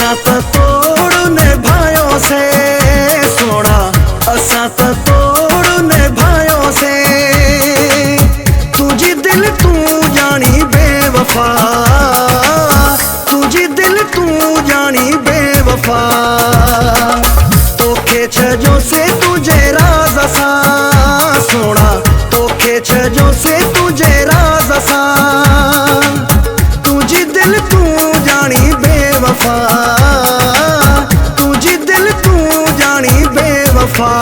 असा त तोड़ निभायो से सोना, असा त तोड़ निभायो से। तुझी दिल तू जानी बेवफा, तुझी दिल तू जानी बेवफा। तोखे छजो से तुझे राज असा सोना, तोखे छजो से तुझे राज असा। तुझी दिल तू जानी बेवफा, तुझी दिल तू जानी बेवफा।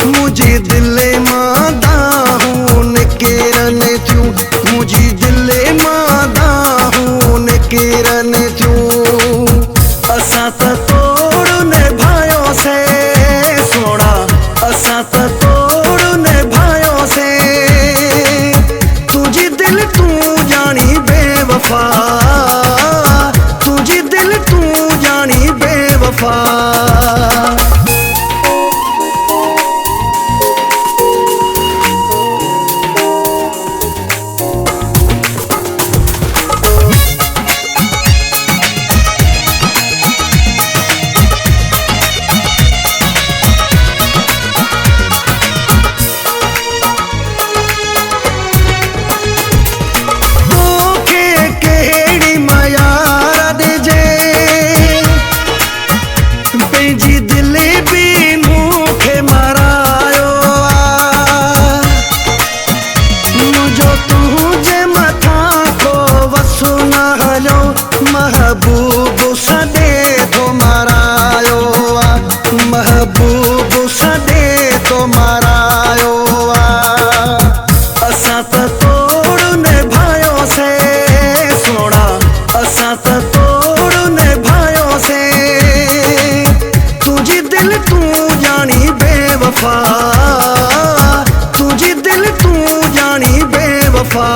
मुझी दिले मादा हूँ निकेरन क्यों, मुझी दिले मादा हूँ निकेरन क्यों। असा त तोड़ निभायो से सोना, असा त तोड़ निभायो से। तुझी दिल तू जानी बेवफा, तुझी दिल तू जानी बेवफा। जी दिले भी मुखे मरायो मुझो तुझे मथा को वसु न हलो, महबूब सदे तो मरायो, महबूब सदे तो मरायो। असा त तोड़ निभायो से सोना, असा त तोड़ निभायो से। तुझी दिल तू जानी बेवफा, तुझी दिल तू जानी बेवफा।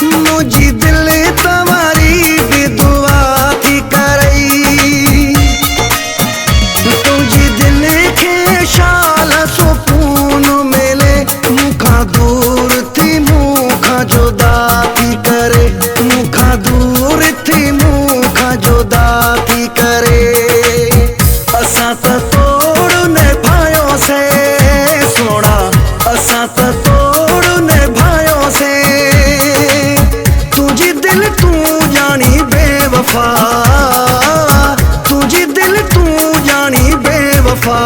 मुझी दिल तुम्हारी भी दुआ थी करई, तुझी दिल के शाल सुकून मिले। मुखा दूर थी मुखा जुदा थी करे, मुखा दूर थी मुखा जुदा थी करे। असा त तोड़ निभायो से सोना, असा त तोड़ निभायो से। तुझी दिल तू जानी बेवफा, तुझी दिल तू जानी बेवफा।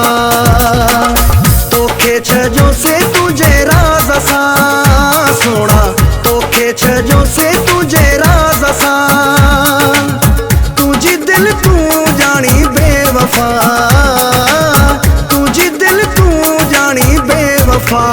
तोखे छजो से तुझे राज असा सोना, तोखे छजो से तुझे राज असा। तुझी दिल तू जानी बेवफा, तुझी दिल तू जानी बेवफा।